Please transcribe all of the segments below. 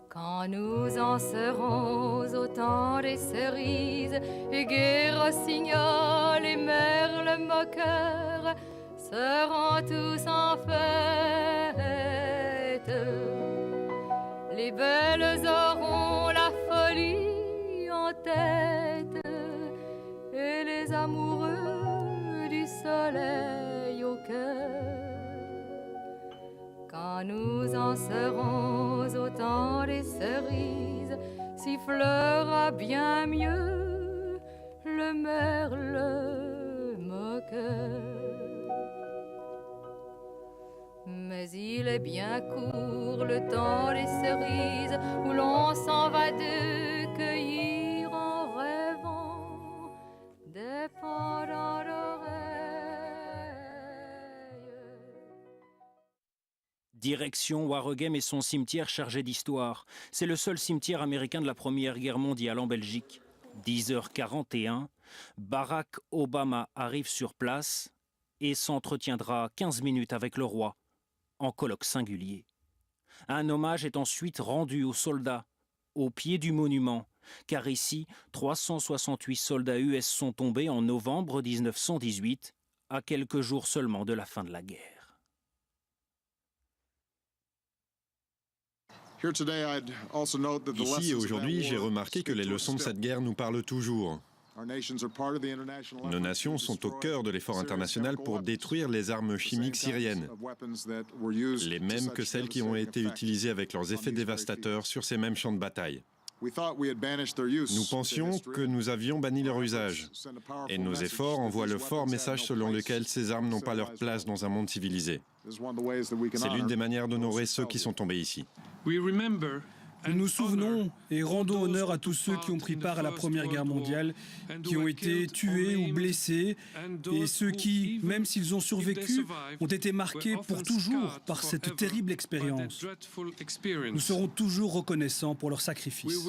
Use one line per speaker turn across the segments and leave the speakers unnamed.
Quand nous en serons au temps des cerises, et gai rossignol et merle moqueur seront tous en fête. Les belles auront la folie en tête, et les amoureux du soleil au cœur. Quand nous en serons au temps des cerises, sifflera bien mieux le merle moqueur. Mais il est bien court le temps des cerises où l'on s'en va de cueillir en rêvant des pendants d'oreilles.
Direction Waregem et son cimetière chargé d'histoire. C'est le seul cimetière américain de la Première Guerre mondiale en Belgique. 10h41, Barack Obama arrive sur place et s'entretiendra 15 minutes avec le roi, en colloque singulier. Un hommage est ensuite rendu aux soldats, au pied du monument, car ici, 368 soldats US sont tombés en novembre 1918, à quelques jours seulement de la fin de la guerre.
Ici et aujourd'hui, j'ai remarqué que les leçons de cette guerre nous parlent toujours. Nos nations sont au cœur de l'effort international pour détruire les armes chimiques syriennes, les mêmes que celles qui ont été utilisées avec leurs effets dévastateurs sur ces mêmes champs de bataille. Nous pensions que nous avions banni leur usage, et nos efforts envoient le fort message selon lequel ces armes n'ont pas leur place dans un monde civilisé. C'est l'une des manières d'honorer ceux qui sont tombés ici.
Nous nous souvenons et rendons honneur à tous ceux qui ont pris part à la Première Guerre mondiale, qui ont été tués ou blessés, et ceux qui, même s'ils ont survécu, ont été marqués pour toujours par cette terrible expérience. Nous serons toujours reconnaissants pour leur sacrifice.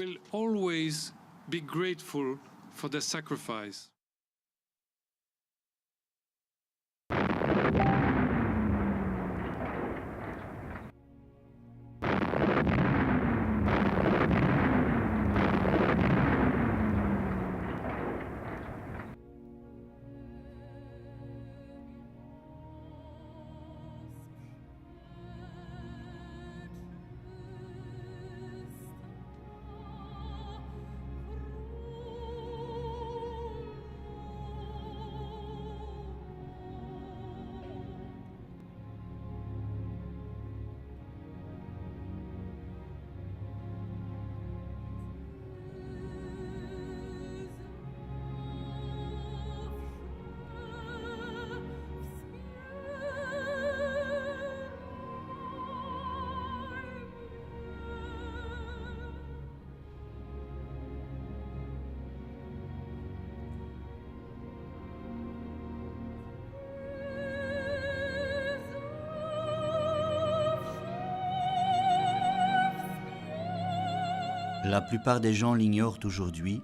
La plupart des gens l'ignorent aujourd'hui,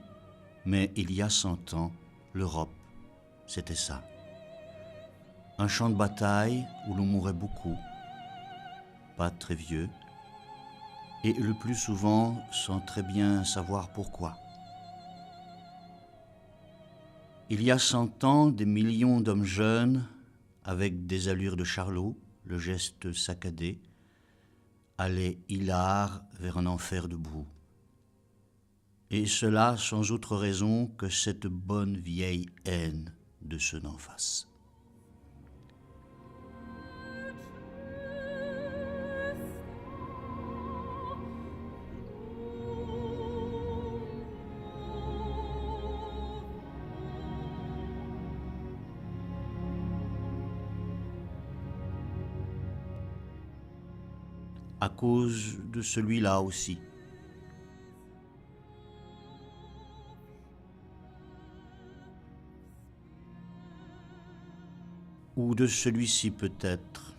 mais il y a 100 ans, l'Europe, c'était ça. Un champ de bataille où l'on mourait beaucoup, pas très vieux, et le plus souvent sans très bien savoir pourquoi. Il y a 100 ans, des millions d'hommes jeunes, avec des allures de charlot, le geste saccadé, allaient hilars vers un enfer de boue. Et cela sans autre raison que cette bonne vieille haine de ceux d'en face. À cause de celui-là aussi. Ou de celui-ci peut-être.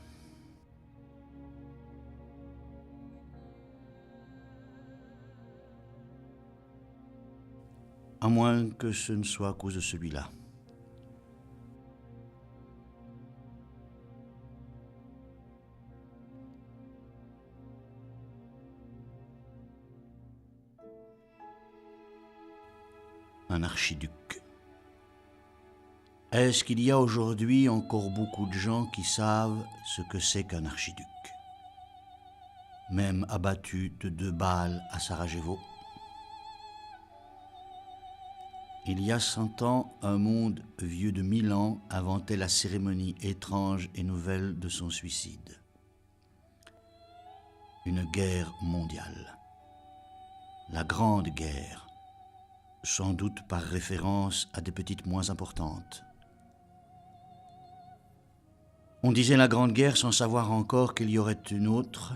À moins que ce ne soit à cause de celui-là. Un archiduc. Est-ce qu'il y a aujourd'hui encore beaucoup de gens qui savent ce que c'est qu'un archiduc? Même abattu de 2 balles à Sarajevo. Il y a 100 ans, un monde vieux de 1000 ans inventait la cérémonie étrange et nouvelle de son suicide. Une guerre mondiale. La Grande Guerre. Sans doute par référence à des petites moins importantes. On disait la Grande Guerre sans savoir encore qu'il y aurait une autre,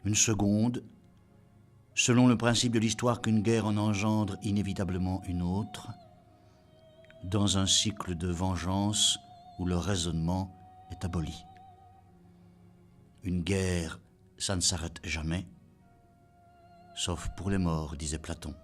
une seconde, selon le principe de l'histoire qu'une guerre en engendre inévitablement une autre, dans un cycle de vengeance où le raisonnement est aboli. Une guerre, ça ne s'arrête jamais, sauf pour les morts, disait Platon.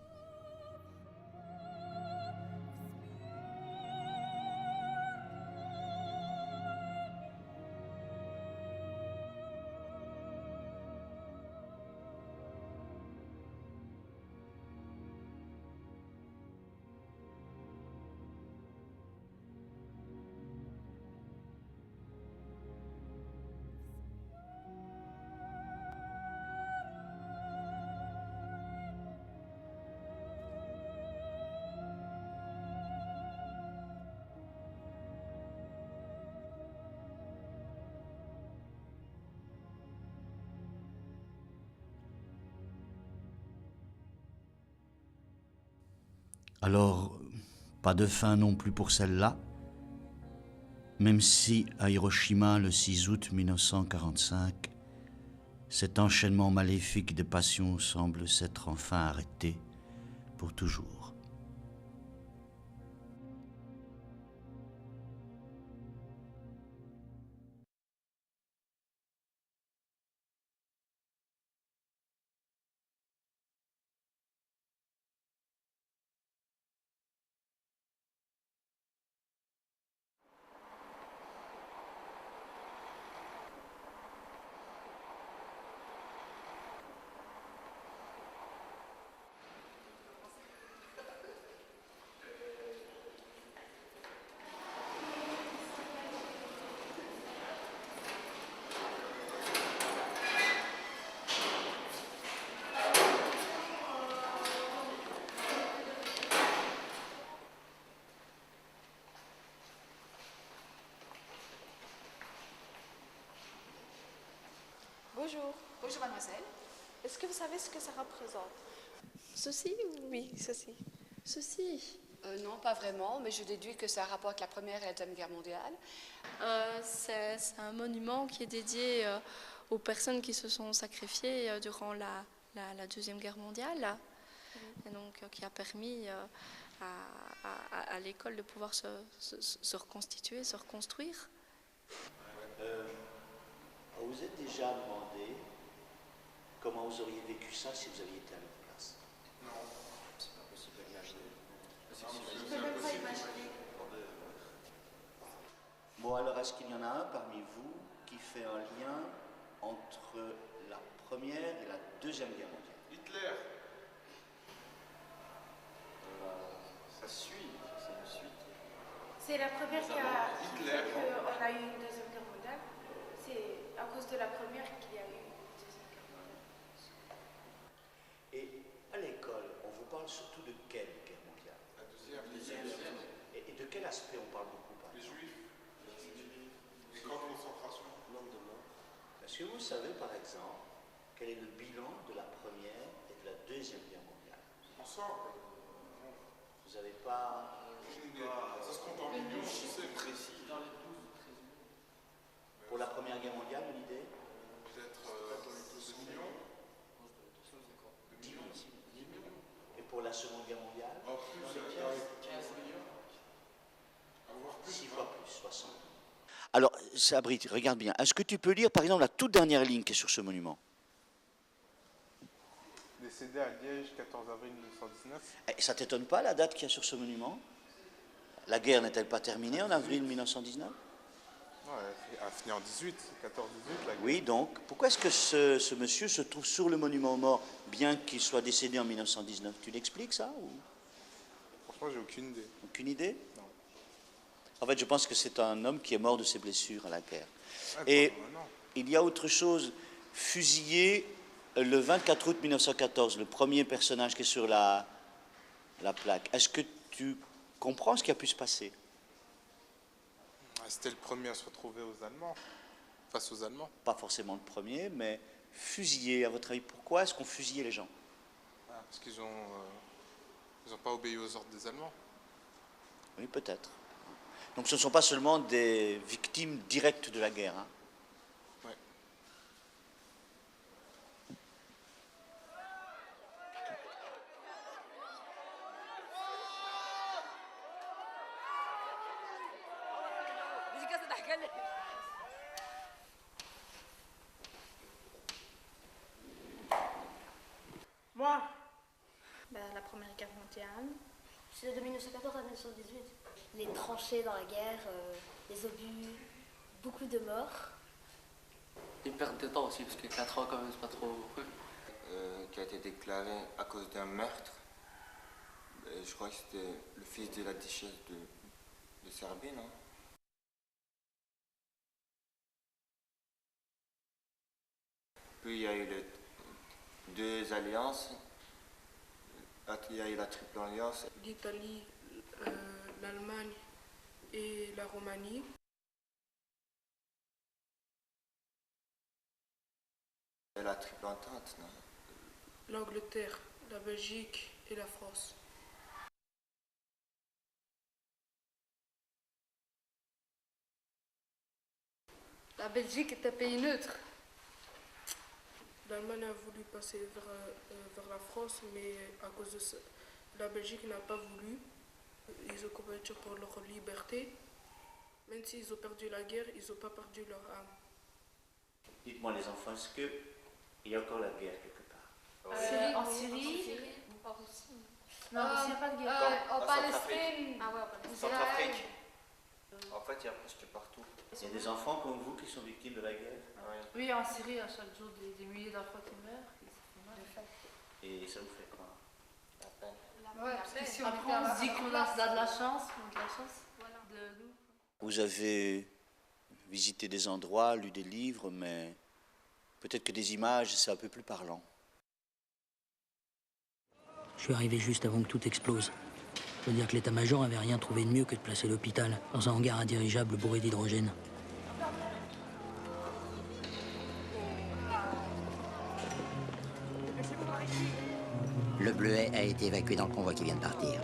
Alors, pas de fin non plus pour celle-là, même si à Hiroshima, le 6 août 1945, cet enchaînement maléfique de passions semble s'être enfin arrêté pour toujours.
Bonjour.
Bonjour mademoiselle.
Est-ce que vous savez ce que ça représente? Ceci ou oui, ceci? Ceci.
Non, pas vraiment, mais je déduis que ça a rapport avec la Première et la Deuxième Guerre mondiale.
C'est un monument qui est dédié aux personnes qui se sont sacrifiées durant la Deuxième Guerre mondiale. Et donc qui a permis à l'école de pouvoir se reconstituer, se reconstruire.
Vous vous êtes déjà demandé comment vous auriez vécu ça si vous aviez été à leur place?
Non, c'est pas possible d'imaginer.
Je ne peux même pas imaginer.
Bon, alors est-ce qu'il y en a un parmi vous qui fait un lien entre la Première et la Deuxième Guerre mondiale?
Hitler. Ça suit, c'est une suite.
C'est la première qui a
Hitler.
qu'on a eu une Deuxième Guerre mondiale. C'est à cause de la première qu'il y a eu une Deuxième Guerre mondiale.
Et à l'école, on vous parle surtout de quelle guerre mondiale?
La deuxième.
Et de quel aspect on parle beaucoup, par
Les
exemple?
Juifs. Les camps de concentration.
Nombre de morts. Est-ce que vous savez, par exemple, quel est le bilan de la Première et de la Deuxième Guerre mondiale?
Ensemble.
Vous n'avez pas...
Ça se compte en millions, je sais, précis.
Pour la Première Guerre mondiale, une idée?
Peut-être 12 millions.
10 millions. Et pour la Seconde Guerre mondiale?
En plus, dans les 15 millions. Avoir plus.
6 fois plus, 60. Alors, Sabri, regarde bien. Est-ce que tu peux lire, par exemple, la toute dernière ligne qui est sur ce monument?
Les
décédé à Liège, 14 avril 1919.
Et ça t'étonne pas la date qu'il y a sur ce monument? La guerre n'est-elle pas terminée en avril 1919?
Ouais, elle a fini en 18, 14-18 la guerre.
Oui, donc, pourquoi est-ce que ce monsieur se trouve sur le monument aux morts, bien qu'il soit décédé en 1919? Tu l'expliques ça ou...
Franchement, j'ai aucune idée.
Aucune idée?
Non.
En fait, je pense que c'est un homme qui est mort de ses blessures à la guerre.
Ouais,
Et il y a autre chose, fusillé le 24 août 1914, le premier personnage qui est sur la plaque. Est-ce que tu comprends ce qui a pu se passer?
C'était le premier à se retrouver aux Allemands, face aux Allemands.
Pas forcément le premier, mais fusillé, à votre avis, pourquoi est-ce qu'on fusillait les gens?
Parce qu'ils ont pas obéi aux ordres des Allemands.
Oui, peut-être. Donc ce ne sont pas seulement des victimes directes de la guerre. Hein.
Ouais.
Moi, la Première Guerre mondiale.
C'est de 1914 à 1918. Les tranchées dans la guerre, les obus, beaucoup de morts.
Une perte de temps aussi, parce que 4 ans quand même, c'est pas trop...
Qui a été déclaré à cause d'un meurtre. Je crois que c'était le fils de la duchesse de Serbie, non? Puis il y a eu les deux alliances. Il y a eu la triple alliance.
L'Italie, l'Allemagne et la Roumanie.
Et la triple entente, non?
L'Angleterre, la Belgique et la France.
La Belgique est un pays neutre.
L'Allemagne a voulu passer vers la France, mais à cause de ça, la Belgique n'a pas voulu. Ils ont combattu pour leur liberté. Même s'ils ont perdu la guerre, ils n'ont pas perdu leur âme.
Dites-moi les enfants, est-ce qu'il y a encore la guerre quelque part?
En Syrie.
En Russie.
Non, il n'y a pas de guerre.
En Palestine.
Ah ouais, en Palestine.
Centrafrique. En fait, il y a presque partout.
Il y a des enfants comme vous qui sont victimes de la guerre?
Oui, en Syrie, à chaque jour, des milliers d'enfants qui meurent.
Et ça vous fait quoi?
La peine.
Ouais, parce que si on
Après, on se dit qu'on a de la chance, on a de la chance de nous.
Vous avez visité des endroits, lu des livres, mais peut-être que des images, c'est un peu plus parlant.
Je suis arrivé juste avant que tout explose. Je veux dire que l'état-major n'avait rien trouvé de mieux que de placer l'hôpital dans un hangar à dirigeable bourré d'hydrogène.
Le Bleuet a été évacué dans le convoi qui vient de partir.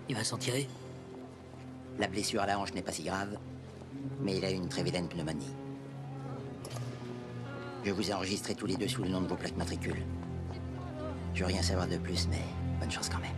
Il va s'en tirer?
La blessure à la hanche n'est pas si grave, mais il a eu une très vilaine pneumonie. Je vous ai enregistrés tous les deux sous le nom de vos plaques matricules. Je veux rien savoir de plus, mais bonne chance quand même.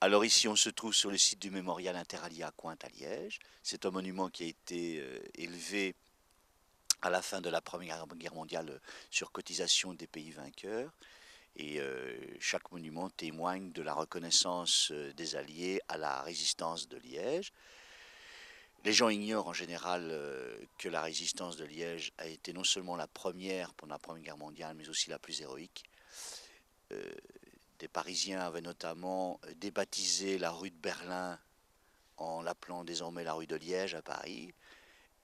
Alors ici, on se trouve sur le site du mémorial interallié à Cointe à Liège. C'est un monument qui a été élevé à la fin de la Première Guerre mondiale sur cotisation des pays vainqueurs. Et chaque monument témoigne de la reconnaissance des Alliés à la résistance de Liège. Les gens ignorent en général que la résistance de Liège a été non seulement la première pendant la Première Guerre mondiale, mais aussi la plus héroïque. Des Parisiens avaient notamment débaptisé la rue de Berlin en l'appelant désormais la rue de Liège à Paris.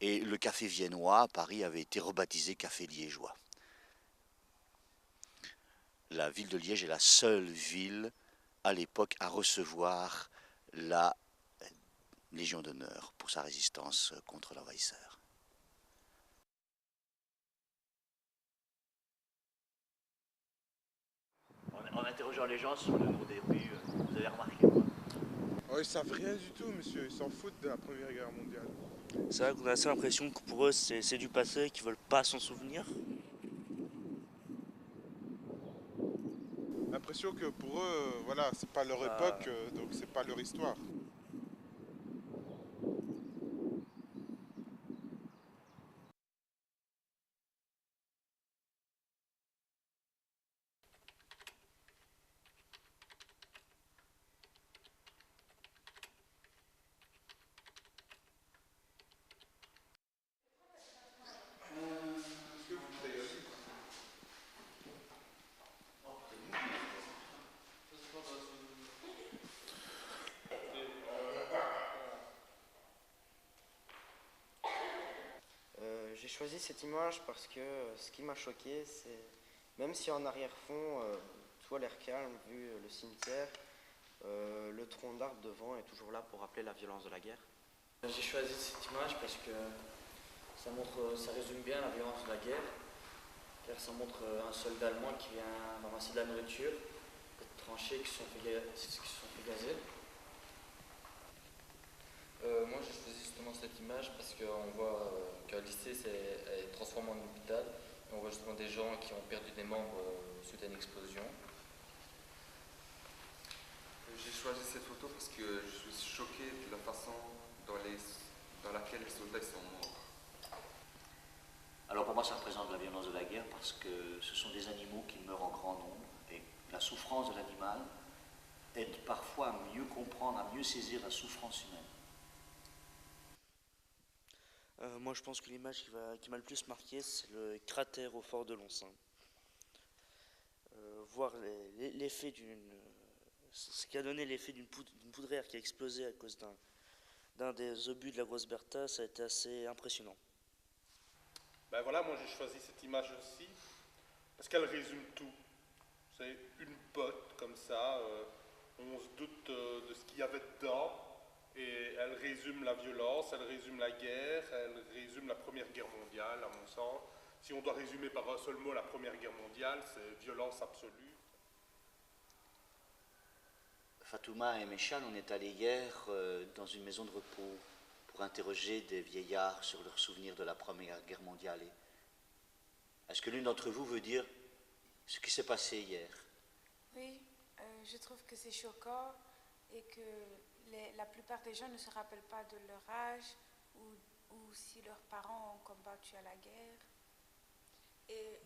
Et le café viennois à Paris avait été rebaptisé café liégeois. La ville de Liège est la seule ville à l'époque à recevoir la Légion d'honneur pour sa résistance contre l'envahisseur. En interrogeant les gens sur le nom des rues, vous avez remarqué quoi?
Oh, ils savent rien du tout, monsieur. Ils s'en foutent de la Première Guerre mondiale.
C'est vrai qu'on a assez l'impression que pour eux, c'est du passé, qu'ils veulent pas s'en souvenir.
L'impression que pour eux, voilà, c'est pas leur époque, donc c'est pas leur histoire.
J'ai choisi cette image parce que ce qui m'a choqué, c'est même si en arrière-fond, tout a l'air calme vu le cimetière, le tronc d'arbre devant est toujours là pour rappeler la violence de la guerre.
J'ai choisi cette image parce que ça résume bien la violence de la guerre, car ça montre un soldat allemand qui vient ramasser de la nourriture, des tranchées qui sont fait gazer.
Moi j'ai choisi justement cette image parce qu'on voit qu'un lycée est transformé en hôpital et on voit justement des gens qui ont perdu des membres suite à une explosion. J'ai choisi cette photo parce que je suis choqué de la façon dans laquelle les soldats sont morts.
Alors pour moi ça représente la violence de la guerre parce que ce sont des animaux qui meurent en grand nombre et la souffrance de l'animal aide parfois à mieux comprendre, à mieux saisir la souffrance humaine.
Moi je pense que l'image qui m'a le plus marqué, c'est le cratère au fort de Lonsin. Voir l'effet ce qui a donné l'effet d'une poudrière qui a explosé à cause d'un des obus de la grosse Bertha, ça a été assez impressionnant.
Ben voilà, moi j'ai choisi cette image aussi, parce qu'elle résume tout. C'est une botte comme ça, on se doute de ce qu'il y avait dedans, et elle résume la violence, elle résume la guerre, elle résume la Première Guerre mondiale, à mon sens. Si on doit résumer par un seul mot la Première Guerre mondiale, c'est violence absolue.
Fatouma et Méchal, on est allés hier dans une maison de repos pour interroger des vieillards sur leurs souvenirs de la Première Guerre mondiale. Est-ce que l'une d'entre vous veut dire ce qui s'est passé hier?
Oui, je trouve que c'est choquant et que la plupart des gens ne se rappellent pas de leur âge ou si leurs parents ont combattu à la guerre.
Et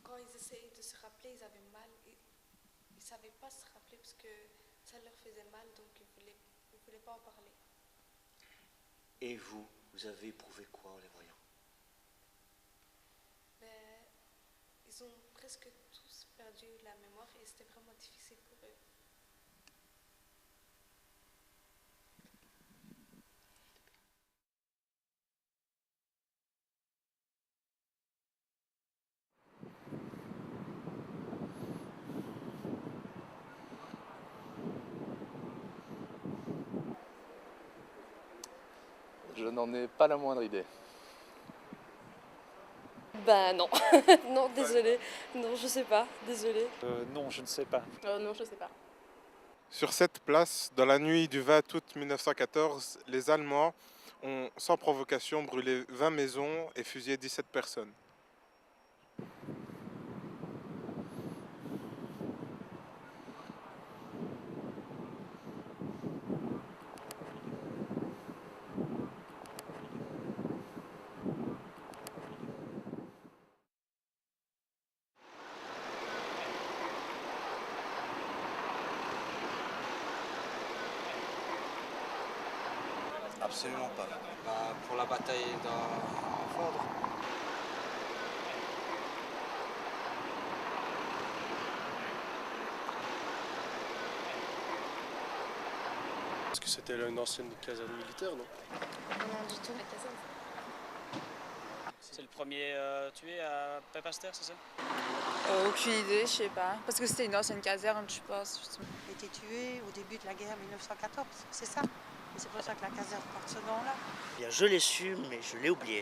quand ils essayaient de se rappeler, ils avaient mal. Ils ne savaient pas se rappeler parce que ça leur faisait mal, donc ils ne voulaient pas en parler.
Et vous avez éprouvé quoi en les voyant?
Ben, ils ont presque tous perdu la mémoire et c'était vraiment difficile pour eux.
Je n'en ai pas la moindre idée.
Ben non, non, désolé. Non, je sais pas, désolé.
Non, je ne sais pas.
Non, je sais pas.
Sur cette place, dans la nuit du 20 août 1914, les Allemands ont, sans provocation, brûlé 20 maisons et fusillé 17 personnes.
Absolument pas. Pour la bataille en Flandre.
Parce que c'était une ancienne caserne militaire, non?
Non, du tout. La caserne.
C'est le premier tué à Pepperster, c'est ça?
Aucune idée, je sais pas. Parce que c'était une ancienne caserne, je pense.
Il a été tué au début de la guerre 1914, c'est ça? Et c'est pour ça que la caserne porte ce nom-là.
Eh bien, je l'ai su, mais je l'ai oublié.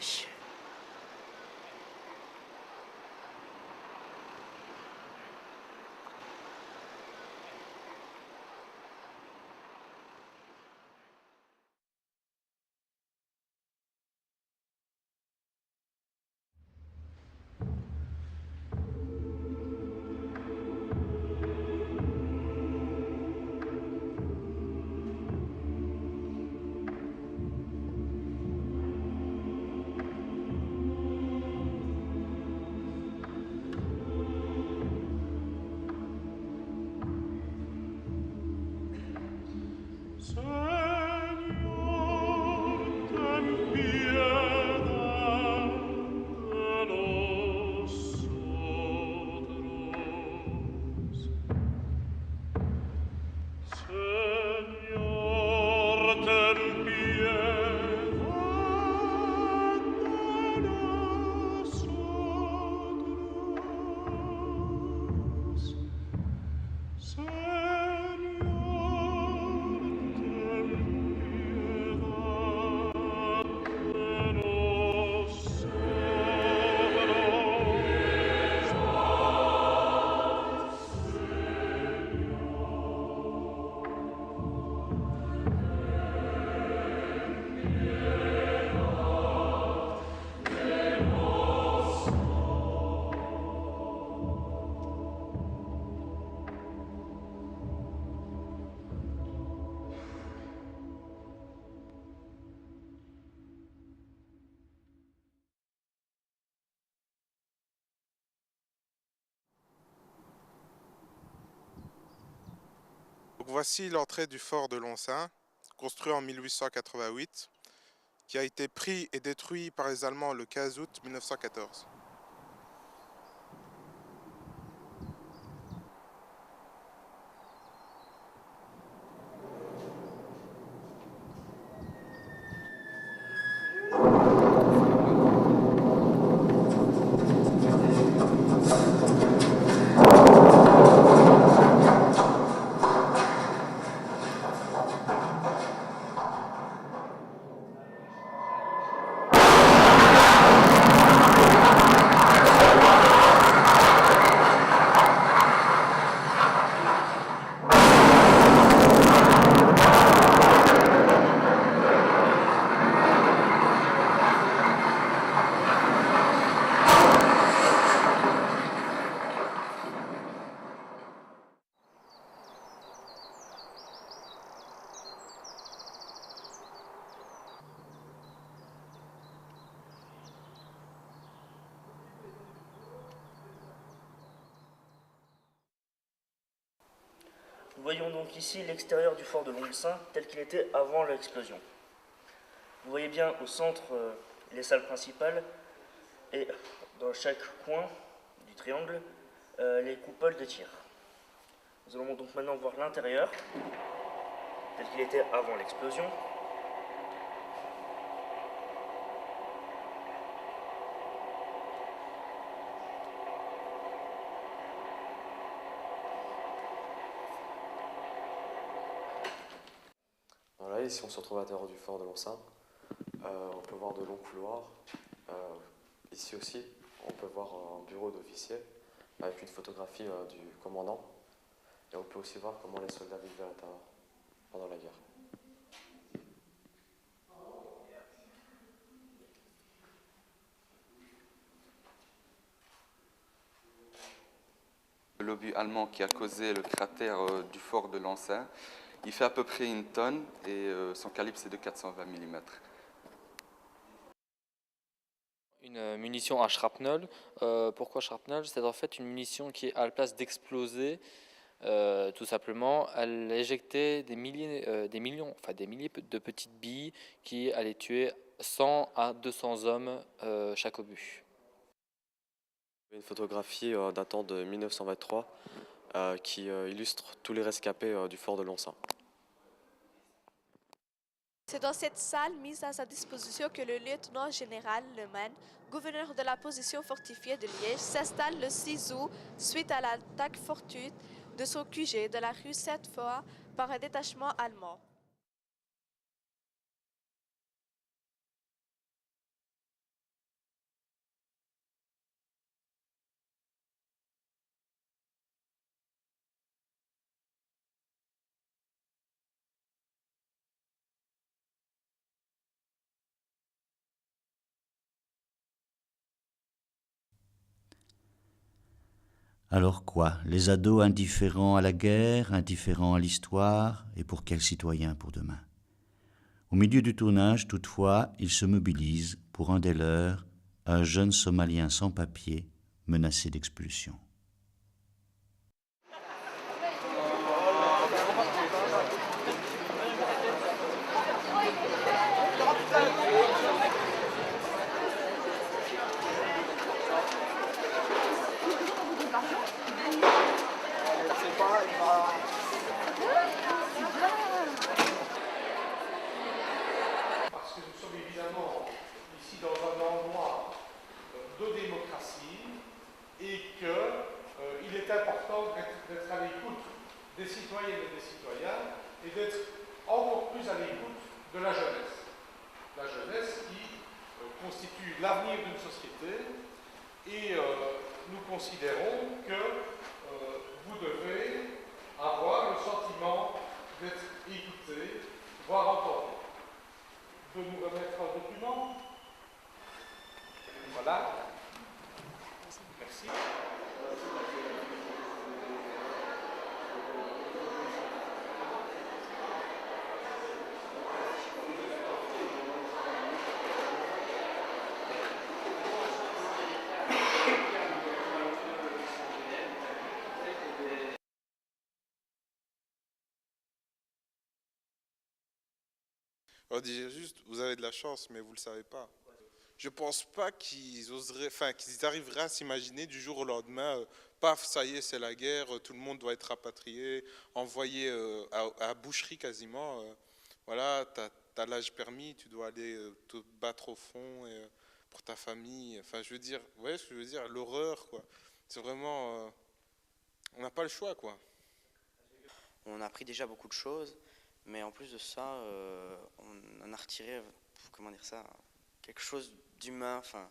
Donc voici l'entrée du fort de Loncin, construit en 1888, qui a été pris et détruit par les Allemands le 15 août 1914.
Nous voyons donc ici l'extérieur du fort de Loncin tel qu'il était avant l'explosion. Vous voyez bien au centre les salles principales et dans chaque coin du triangle les coupoles de tir. Nous allons donc maintenant voir l'intérieur tel qu'il était avant l'explosion.
Voilà, ici on se retrouve à l'intérieur du fort de Loncin. On peut voir de longs couloirs. Ici aussi, on peut voir un bureau d'officier avec une photographie du commandant. Et on peut aussi voir comment les soldats vivaient à l'intérieur pendant la guerre.
L'obus allemand qui a causé le cratère du fort de Loncin, il fait à peu près 1 tonne et son calibre c'est de 420 mm.
Une munition à shrapnel. Pourquoi shrapnel? C'est en fait une munition qui, à la place d'exploser, tout simplement, elle éjectait des milliers de petites billes qui allaient tuer 100 à 200 hommes chaque obus.
Une photographie datant de 1923 qui illustre tous les rescapés du fort de Lonsin.
C'est dans cette salle mise à sa disposition que le lieutenant-général Leman, gouverneur de la position fortifiée de Liège, s'installe le 6 août suite à l'attaque fortuite de son QG de la rue Sainte-Foy par un détachement allemand.
Alors quoi? Les ados indifférents à la guerre, indifférents à l'histoire, et pour quels citoyens pour demain? Au milieu du tournage, toutefois, ils se mobilisent pour un des leurs, un jeune Somalien sans papier, menacé d'expulsion.
Parce que nous sommes évidemment ici dans un endroit de démocratie et qu'il est important d'être à l'écoute des citoyennes et des citoyens et d'être encore plus à l'écoute de la jeunesse. La jeunesse qui constitue l'avenir d'une société et nous considérons que vous devez avoir le sentiment d'être écouté, voire entendu. De nous remettre un document. Voilà. Merci.
On dit juste, vous avez de la chance, mais vous ne le savez pas. Je ne pense pas qu'ils arriveraient à s'imaginer du jour au lendemain, paf, ça y est, c'est la guerre, tout le monde doit être rapatrié, envoyé à boucherie quasiment. Voilà, tu as l'âge permis, tu dois aller te battre au front pour ta famille. Enfin, je veux dire, vous voyez ce que je veux dire, l'horreur, quoi. C'est vraiment, on n'a pas le choix, quoi.
On a appris déjà beaucoup de choses, mais en plus de ça, on en a retiré, comment dire ça, quelque chose d'humain. Enfin,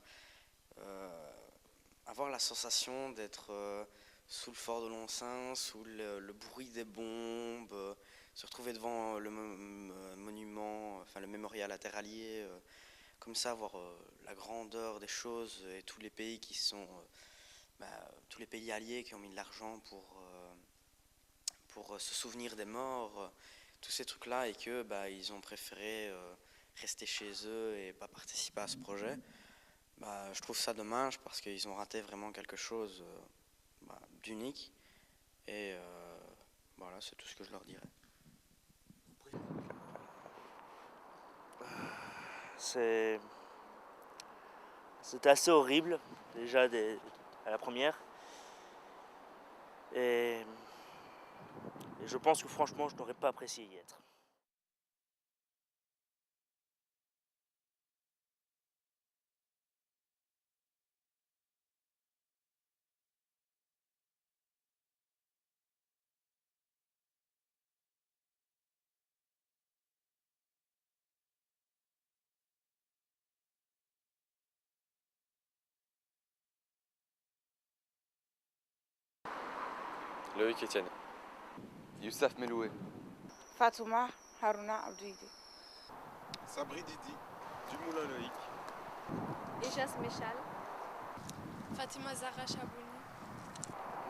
avoir la sensation d'être sous le fort de Lonsin, sous le bruit des bombes, se retrouver devant le monument, enfin le mémorial interallié, comme ça, voir la grandeur des choses et tous les pays qui sont, tous les pays alliés qui ont mis de l'argent pour se souvenir des morts, tous ces trucs-là, et que ils ont préféré rester chez eux et pas participer à ce projet. Je trouve ça dommage parce qu'ils ont raté vraiment quelque chose d'unique. Et voilà, c'est tout ce que je leur dirais.
C'était assez horrible, déjà à la première. Et je pense que franchement, je n'aurais pas apprécié y être.
Loïc Etienne.
Youssef Meloué.
Fatouma Haruna Abdouidi.
Sabri Didi. Dumoulin Loïc.
Ejas Méchal.
Fatima Zahra Chabouni.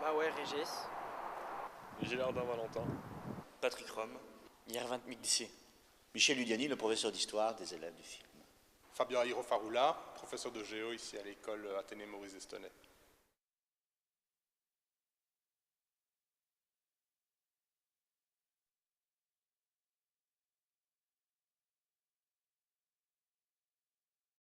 Maoué Régis.
Gillardin Valentin.
Patrick Rome.
Yervant Mikdissi. Michel Ludiani, le professeur d'histoire des élèves du film.
Fabien Hirofaroula, professeur de géo ici à l'école Athénée Maurice Destonnet.